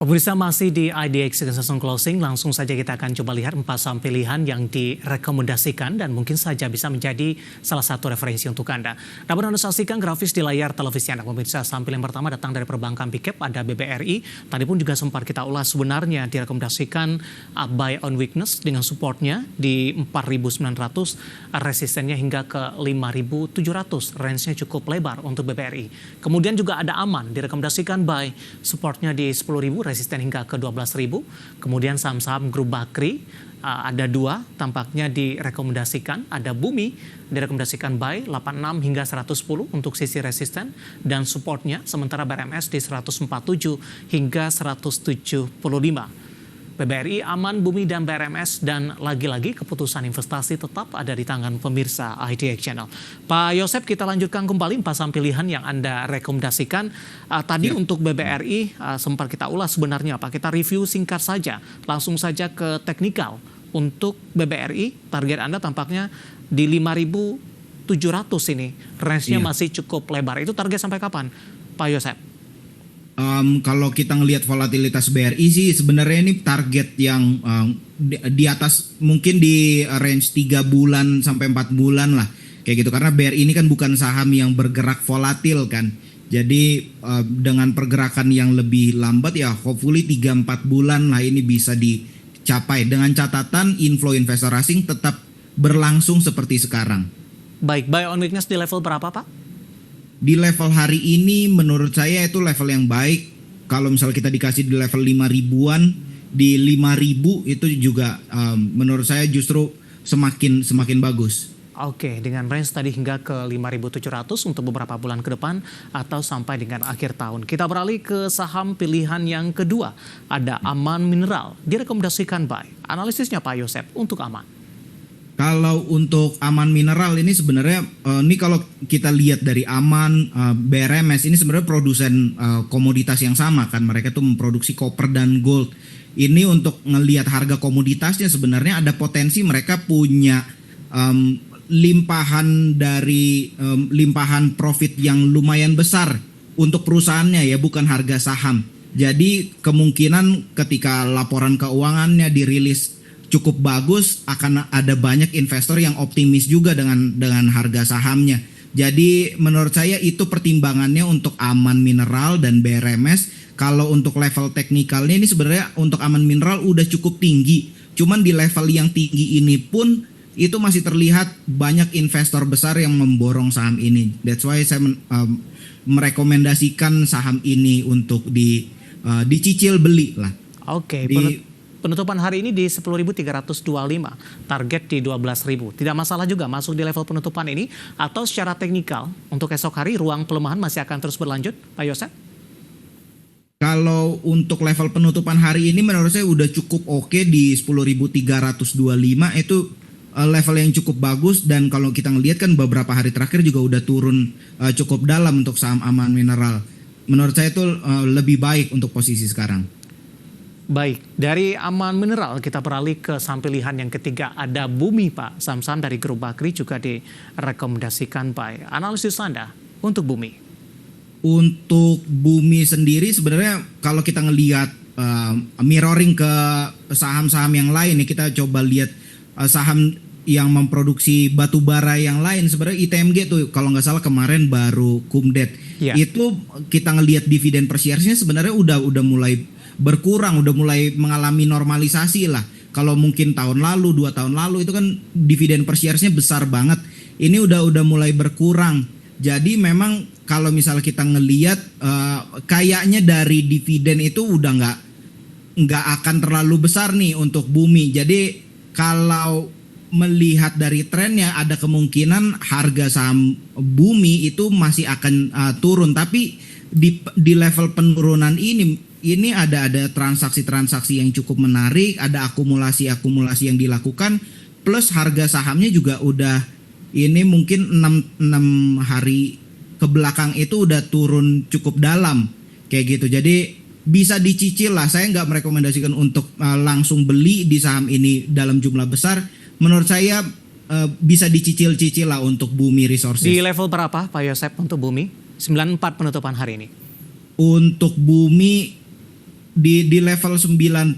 Pemirsa masih di IDX Session Closing, langsung saja kita akan coba lihat 4 saham pilihan yang direkomendasikan dan mungkin saja bisa menjadi salah satu referensi untuk Anda. Dapat Anda saksikan grafis di layar televisi Anda. Pemirsa, saham pilihan pertama datang dari perbankan Big Cap, ada BBRI. Tadi pun juga sempat kita ulas, sebenarnya direkomendasikan buy on weakness dengan supportnya di 4.900, resistennya hingga ke 5.700, range-nya cukup lebar untuk BBRI. Kemudian juga ada Aman, direkomendasikan buy, supportnya di 10.000, resisten hingga ke 12.000. Kemudian saham-saham grup Bakri ada 2 tampaknya direkomendasikan. Ada Bumi direkomendasikan buy 86 hingga 110 untuk sisi resisten dan supportnya. Sementara BRMS di 147 hingga 175. BBRI, Aman, Bumi, dan BRMS, dan lagi-lagi keputusan investasi tetap ada di tangan pemirsa IDX Channel. Pak Yosep, kita lanjutkan kembali 4 saham pilihan yang Anda rekomendasikan. Tadi untuk BBRI sempat kita ulas sebenarnya Pak, kita review singkat saja, langsung saja ke teknikal. Untuk BBRI, target Anda tampaknya di 5.700 ini, range-nya masih cukup lebar. Itu target sampai kapan, Pak Yosep? Kalau kita ngelihat volatilitas BRI sih sebenarnya ini target yang di atas, mungkin di range 3 bulan sampai 4 bulan lah kayak gitu, karena BRI ini kan bukan saham yang bergerak volatil kan. Jadi dengan pergerakan yang lebih lambat ya hopefully 3-4 bulan lah ini bisa dicapai, dengan catatan inflow investor asing tetap berlangsung seperti sekarang. Baik, buy on weakness di level berapa Pak? Di level hari ini menurut saya itu level yang baik. Kalau misalnya kita dikasih di level 5.000-an, di 5.000 itu juga menurut saya justru semakin bagus. Oke, dengan range tadi hingga ke 5.700 untuk beberapa bulan ke depan atau sampai dengan akhir tahun. Kita beralih ke saham pilihan yang kedua. Ada Aman Mineral, direkomendasikan buy. Analisisnya Pak Yosep untuk Aman. Kalau untuk Aman Mineral ini sebenarnya ini kalau kita lihat dari Aman, BRMS ini sebenarnya produsen komoditas yang sama kan, mereka tuh memproduksi copper dan gold. Ini untuk ngelihat harga komoditasnya sebenarnya ada potensi mereka punya limpahan profit yang lumayan besar untuk perusahaannya ya, bukan harga saham. Jadi kemungkinan ketika laporan keuangannya dirilis cukup bagus, akan ada banyak investor yang optimis juga dengan harga sahamnya. Jadi menurut saya itu pertimbangannya untuk Aman Mineral dan BRMS. Kalau untuk level teknikalnya ini sebenarnya untuk Aman Mineral udah cukup tinggi. Cuman di level yang tinggi ini pun itu masih terlihat banyak investor besar yang memborong saham ini. That's why saya merekomendasikan saham ini untuk dicicil beli lah. Oke, penutupan hari ini di 10.325, target di 12.000. Tidak masalah juga masuk di level penutupan ini, atau secara teknikal untuk esok hari ruang pelemahan masih akan terus berlanjut, Pak Yosep? Kalau untuk level penutupan hari ini menurut saya udah cukup oke di 10.325, itu level yang cukup bagus. Dan kalau kita ngelihat kan beberapa hari terakhir juga udah turun cukup dalam untuk saham Aman Mineral. Menurut saya itu lebih baik untuk posisi sekarang. Baik, dari Aman Mineral kita beralih ke saham pilihan yang ketiga, ada Bumi Pak. Saham-saham dari grup Bakri juga direkomendasikan buy. Analisis Anda untuk Bumi? Untuk Bumi sendiri sebenarnya kalau kita ngelihat mirroring ke saham-saham yang lain nih, kita coba lihat saham yang memproduksi batu bara yang lain. Sebenarnya ITMG tuh kalau nggak salah kemarin baru kumdet. Itu kita ngelihat dividen per share-nya sebenarnya udah mulai berkurang, udah mulai mengalami normalisasi lah. Kalau mungkin tahun lalu, 2 tahun lalu itu kan dividen per share-nya besar banget. Ini udah mulai berkurang. Jadi memang kalau misalnya kita ngelihat kayaknya dari dividen itu udah nggak akan terlalu besar nih untuk Bumi. Jadi kalau melihat dari trennya ada kemungkinan harga saham Bumi itu masih akan turun. Tapi di level penurunan ini ada transaksi-transaksi yang cukup menarik, ada akumulasi yang dilakukan, plus harga sahamnya juga udah ini mungkin 6 hari ke belakang itu udah turun cukup dalam kayak gitu. Jadi bisa dicicil lah. Saya nggak merekomendasikan untuk langsung beli di saham ini dalam jumlah besar. Menurut saya bisa dicicil-cicil lah untuk Bumi Resources. Di level berapa Pak Yosep untuk Bumi? 94 penutupan hari ini. Untuk Bumi di level 90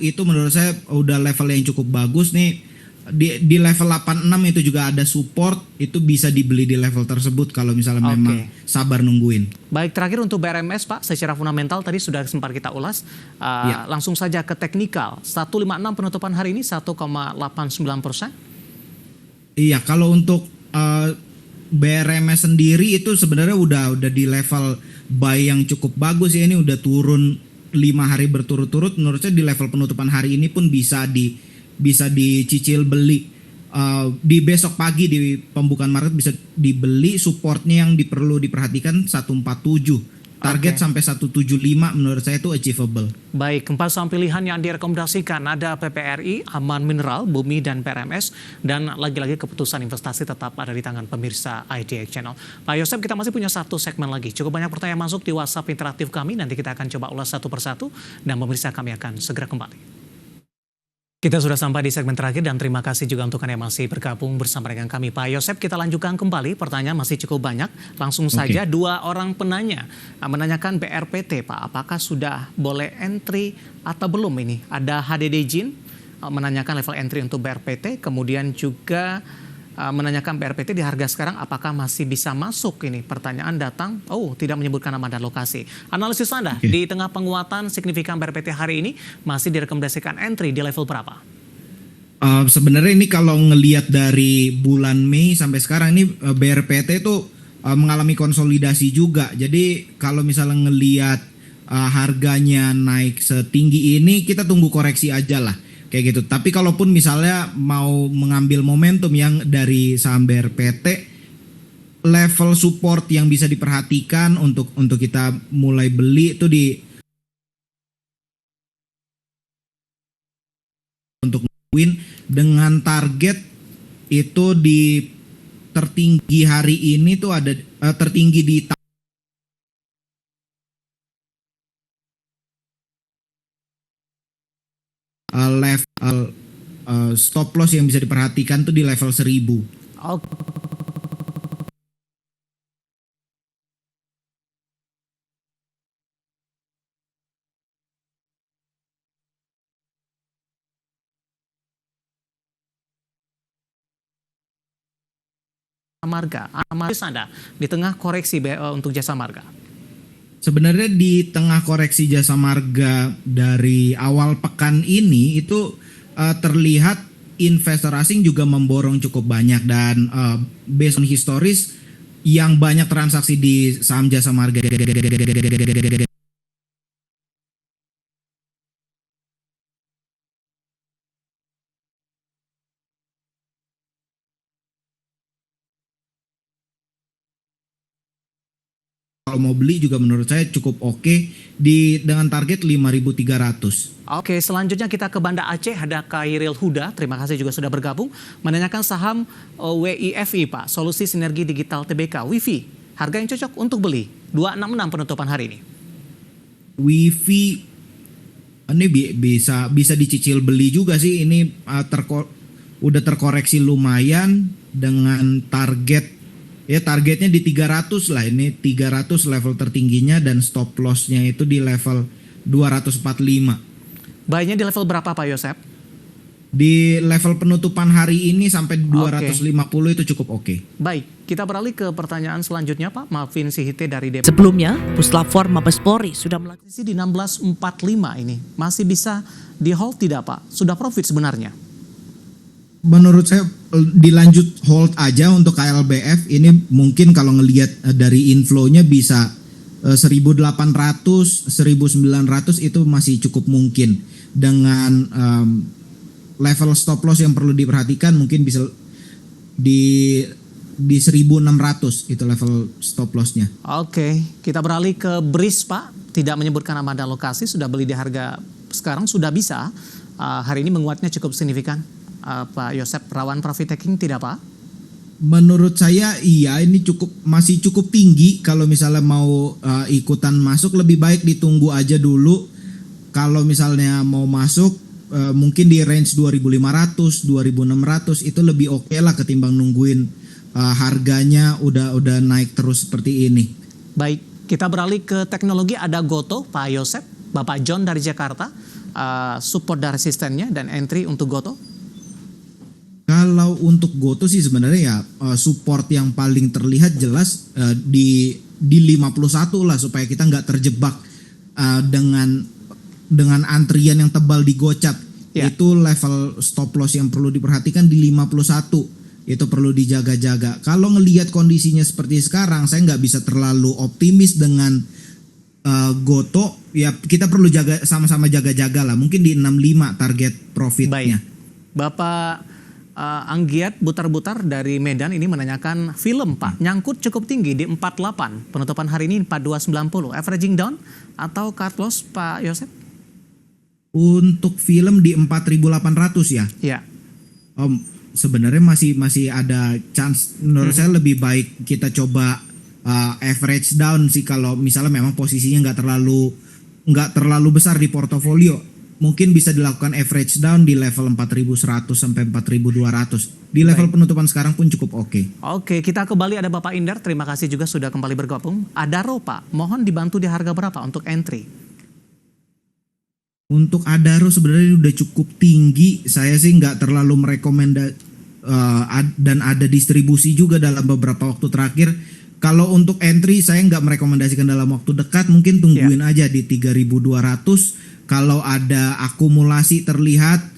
itu menurut saya udah level yang cukup bagus nih. Di level 86 itu juga ada support, itu bisa dibeli di level tersebut kalau misalnya memang sabar nungguin. Baik, terakhir untuk BRMS Pak, secara fundamental tadi sudah sempat kita ulas. Langsung saja ke teknikal. 156 penutupan hari ini 1,89%. Iya, kalau untuk BRMS sendiri itu sebenarnya udah di level buy yang cukup bagus ya. Ini udah turun 5 hari berturut-turut. Menurut saya di level penutupan hari ini pun bisa dicicil beli. Di besok pagi di pembukaan market bisa dibeli. Supportnya yang perlu diperhatikan 147. Target sampai 175 menurut saya itu achievable. Baik, 4 saham pilihan yang direkomendasikan ada PPRI, Aman Mineral, Bumi, dan PRMS. Dan lagi-lagi keputusan investasi tetap ada di tangan pemirsa IDX Channel. Pak Yosep, kita masih punya satu segmen lagi. Cukup banyak pertanyaan masuk di WhatsApp interaktif kami. Nanti kita akan coba ulas satu persatu. Dan pemirsa kami akan segera kembali. Kita sudah sampai di segmen terakhir dan terima kasih juga untuk Anda yang masih bergabung bersama dengan kami. Pak Yosep, kita lanjutkan kembali. Pertanyaan masih cukup banyak. Langsung saja 2 orang penanya menanyakan BRPT, Pak. Apakah sudah boleh entry atau belum ini? Ada HDD Jin menanyakan level entry untuk BRPT. Kemudian juga menanyakan BRPT di harga sekarang apakah masih bisa masuk ini? Pertanyaan datang, tidak menyebutkan nama dan lokasi. Analisis Anda di tengah penguatan signifikan BRPT hari ini masih direkomendasikan entry di level berapa? Sebenarnya ini kalau ngelihat dari bulan Mei sampai sekarang ini BRPT itu mengalami konsolidasi juga. Jadi kalau misalnya ngelihat harganya naik setinggi ini, kita tunggu koreksi aja lah. Kayak gitu. Tapi kalaupun misalnya mau mengambil momentum yang dari saham BRPT, level support yang bisa diperhatikan untuk kita mulai beli itu untuk win dengan target itu di tertinggi hari ini tuh ada tertinggi di level stop loss yang bisa diperhatikan tuh di level 1000. Marga, analis Anda di tengah koreksi untuk jasa marga. Sebenarnya di tengah koreksi jasa marga dari awal pekan ini itu terlihat investor asing juga memborong cukup banyak dan based on historis yang banyak transaksi di saham jasa marga kalau mau beli juga menurut saya cukup oke dengan target 5.300. Oke, selanjutnya kita ke Banda Aceh, ada Khairil Huda, terima kasih juga sudah bergabung, menanyakan saham WIFI Pak, Solusi Sinergi Digital Tbk, WIFI, harga yang cocok untuk beli, 266 penutupan hari ini. WIFI ini bisa dicicil beli juga sih, ini udah terkoreksi lumayan dengan targetnya di 300 lah, ini 300 level tertingginya dan stop lossnya itu di level 245. Buy-nya di level berapa Pak Yosep? Di level penutupan hari ini sampai 250 itu cukup oke. Baik, kita beralih ke pertanyaan selanjutnya Pak, Malvin Sihite dari DP. Sebelumnya, Puslap 4 Mabes Polri sudah melakukan di 1645 ini, masih bisa di hold tidak Pak? Sudah profit sebenarnya? Menurut saya dilanjut hold aja untuk KLBF. Ini mungkin kalau ngelihat dari inflow-nya bisa 1.800, 1.900 itu masih cukup mungkin. Dengan level stop loss yang perlu diperhatikan mungkin bisa di 1.600 itu level stop loss-nya. Oke, kita beralih ke BRIS Pak. Tidak menyebutkan nama dan lokasi, sudah beli di harga sekarang sudah bisa. Hari ini menguatnya cukup signifikan. Pak Yosep, rawan profit taking tidak Pak? Menurut saya iya, ini masih cukup tinggi. Kalau misalnya mau ikutan masuk lebih baik ditunggu aja dulu. Kalau misalnya mau masuk mungkin di range 2.500, 2.600 itu lebih oke lah ketimbang nungguin harganya udah naik terus seperti ini. Baik, kita beralih ke teknologi, ada Goto Pak Yosep. Bapak John dari Jakarta, support dan resistennya dan entry untuk Goto? Kalau untuk Goto sih sebenarnya ya support yang paling terlihat jelas di 51 lah, supaya kita nggak terjebak dengan antrian yang tebal di gocap. Ya. Itu level stop loss yang perlu diperhatikan di 51. Itu perlu dijaga-jaga. Kalau ngelihat kondisinya seperti sekarang, saya nggak bisa terlalu optimis dengan Goto. Ya kita perlu sama-sama jaga-jaga lah. Mungkin di 65 target profitnya. Baik. Bapak Anggiat Butar-Butar dari Medan ini menanyakan film Pak, nyangkut cukup tinggi di 48, penutupan hari ini 4290, averaging down atau cut loss Pak Yosep? Untuk film di 4.800 ya. Ya. Sebenarnya masih ada chance. Menurut saya lebih baik kita coba average down sih, kalau misalnya memang posisinya nggak terlalu besar di portofolio. Mungkin bisa dilakukan average down di level 4.100 sampai 4.200. Di level penutupan sekarang pun cukup oke. Oke, kita kembali ada Bapak Indar. Terima kasih juga sudah kembali bergabung. Adaro Pak, mohon dibantu di harga berapa untuk entry? Untuk Adaro sebenarnya udah cukup tinggi. Saya sih nggak terlalu merekomendasi dan ada distribusi juga dalam beberapa waktu terakhir. Kalau untuk entry saya nggak merekomendasikan dalam waktu dekat. Mungkin tungguin aja di 3.200. Kalau ada akumulasi terlihat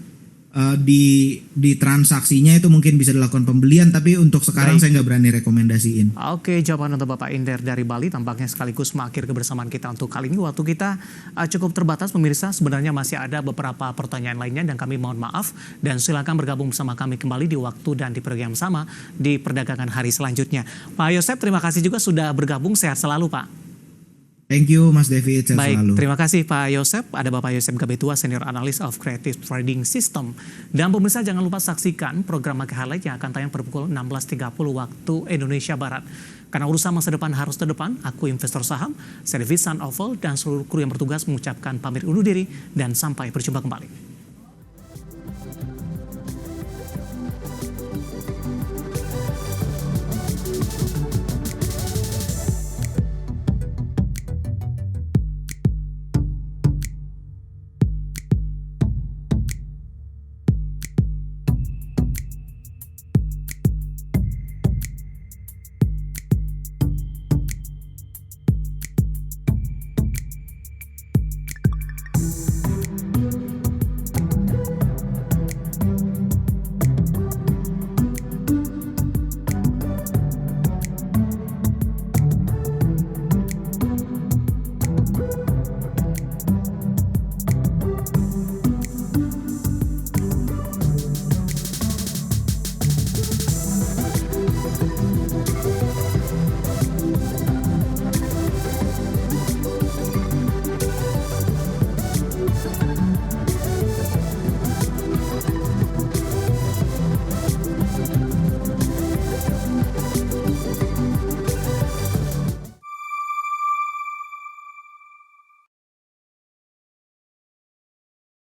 di transaksinya, itu mungkin bisa dilakukan pembelian. Tapi untuk sekarang saya nggak berani rekomendasiin. Oke, jawaban untuk Bapak Indar dari Bali tampaknya sekaligus mengakhiri kebersamaan kita untuk kali ini. Waktu kita cukup terbatas pemirsa, sebenarnya masih ada beberapa pertanyaan lainnya dan kami mohon maaf. Dan silakan bergabung bersama kami kembali di waktu dan di program sama di perdagangan hari selanjutnya. Pak Yosep, terima kasih juga sudah bergabung, sehat selalu Pak. Thank you Mas David, sehat Baik, selalu. terima kasih Pak Yosep. Ada Bapak Yosep Gabetua, Senior Analyst of Creative Trading System. Dan pemirsa jangan lupa saksikan program Market Highlight yang akan tayang pada pukul 16.30 waktu Indonesia Barat. Karena urusan masa depan harus terdepan, aku investor saham, Servisan Oval, dan seluruh kru yang bertugas mengucapkan pamit undur diri dan sampai berjumpa kembali.